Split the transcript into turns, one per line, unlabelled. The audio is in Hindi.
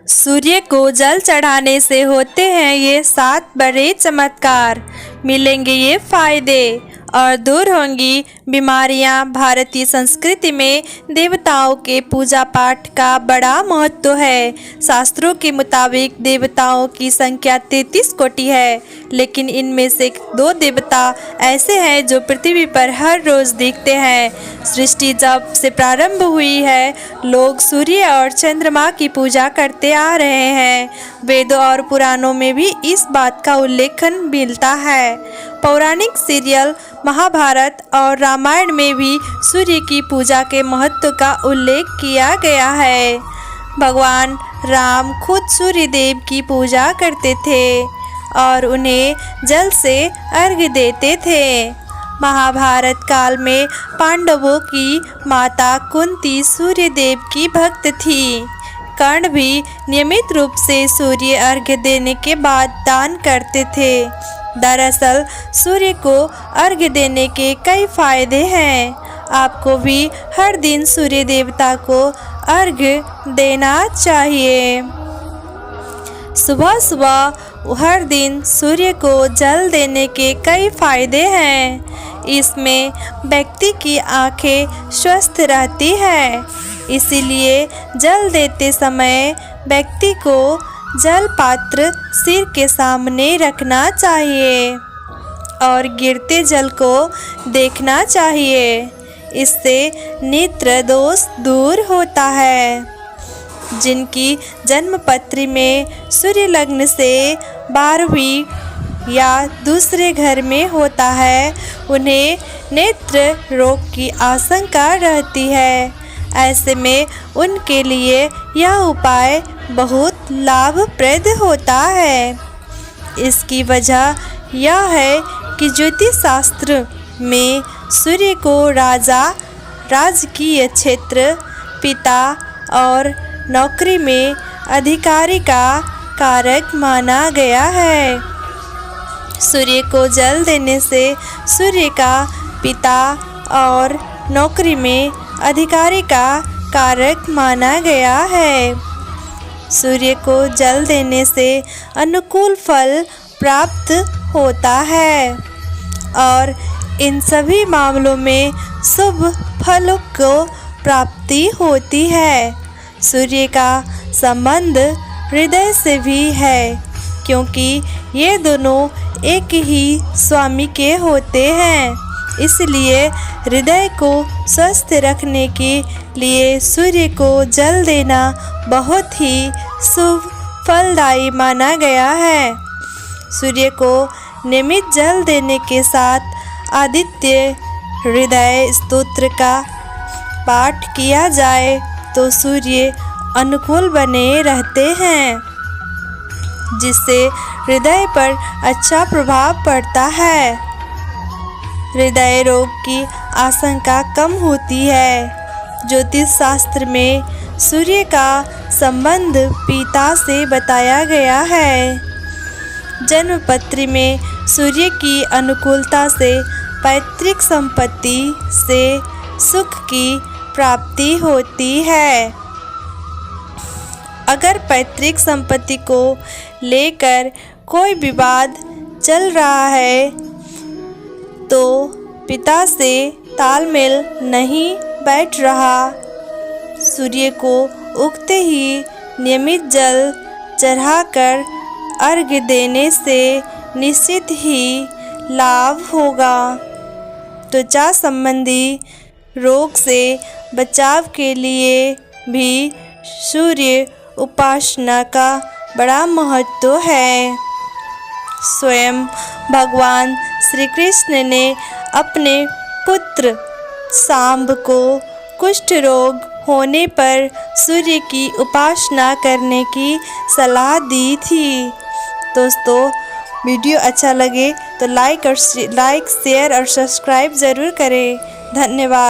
सूर्य को जल चढ़ाने से होते हैं ये 7 बड़े चमत्कार। मिलेंगे ये फायदे और दूर होंगी बीमारियां। भारतीय संस्कृति में देवताओं के पूजा पाठ का बड़ा महत्व है। शास्त्रों के मुताबिक देवताओं की संख्या 33 कोटि है, लेकिन इनमें से 2 देवता ऐसे हैं जो पृथ्वी पर हर रोज दिखते हैं। सृष्टि जब से प्रारंभ हुई है, लोग सूर्य और चंद्रमा की पूजा करते आ रहे हैं। वेदों और पुराणों में भी इस बात का उल्लेखन मिलता है। पौराणिक सीरियल महाभारत और रामायण में भी सूर्य की पूजा के महत्व का उल्लेख किया गया है। भगवान राम खुद सूर्य देव की पूजा करते थे और उन्हें जल से अर्घ्य देते थे। महाभारत काल में पांडवों की माता कुंती सूर्य देव की भक्त थी। कर्ण भी नियमित रूप से सूर्य अर्घ्य देने के बाद दान करते थे। दरअसल सूर्य को अर्घ्य देने के कई फायदे हैं। आपको भी हर दिन सूर्य देवता को अर्घ्य देना चाहिए। सुबह सुबह हर दिन सूर्य को जल देने के कई फायदे हैं। इसमें व्यक्ति की आंखें स्वस्थ रहती है, इसीलिए जल देते समय व्यक्ति को जल पात्र सिर के सामने रखना चाहिए और गिरते जल को देखना चाहिए। इससे नेत्र दोष दूर होता है। जिनकी जन्मपत्री में सूर्य लग्न से 12वीं या दूसरे घर में होता है, उन्हें नेत्र रोग की आशंका रहती है। ऐसे में उनके लिए यह उपाय बहुत लाभप्रद होता है। इसकी वजह यह है कि ज्योतिष शास्त्र में सूर्य को राजा, राजकीय क्षेत्र, पिता और नौकरी में अधिकारी का कारक माना गया है। सूर्य को जल देने से सूर्य का पिता और नौकरी में अधिकारी का कारक माना गया है। सूर्य को जल देने से अनुकूल फल प्राप्त होता है और इन सभी मामलों में शुभ फलों को प्राप्ति होती है। सूर्य का संबंध हृदय से भी है, क्योंकि ये दोनों एक ही स्वामी के होते हैं। इसलिए हृदय को स्वस्थ रखने के लिए सूर्य को जल देना बहुत ही शुभ फलदायी माना गया है। सूर्य को नियमित जल देने के साथ आदित्य हृदय स्तोत्र का पाठ किया जाए तो सूर्य अनुकूल बने रहते हैं, जिससे हृदय पर अच्छा प्रभाव पड़ता है। हृदय रोग की आशंका कम होती है। ज्योतिष शास्त्र में सूर्य का संबंध पिता से बताया गया है। जन्मपत्री में सूर्य की अनुकूलता से पैतृक संपत्ति से सुख की प्राप्ति होती है। अगर पैतृक संपत्ति को लेकर कोई विवाद चल रहा है तो पिता से तालमेल नहीं बैठ रहा, सूर्य को उगते ही नियमित जल चढ़ाकर अर्घ्य देने से निश्चित ही लाभ होगा। त्वचा संबंधी रोग से बचाव के लिए भी सूर्य उपासना का बड़ा महत्व है। स्वयं भगवान श्री कृष्ण ने अपने पुत्र सांब को कुष्ठ रोग होने पर सूर्य की उपासना करने की सलाह दी थी। दोस्तों, वीडियो अच्छा लगे तो लाइक, शेयर और सब्सक्राइब ज़रूर करें। धन्यवाद।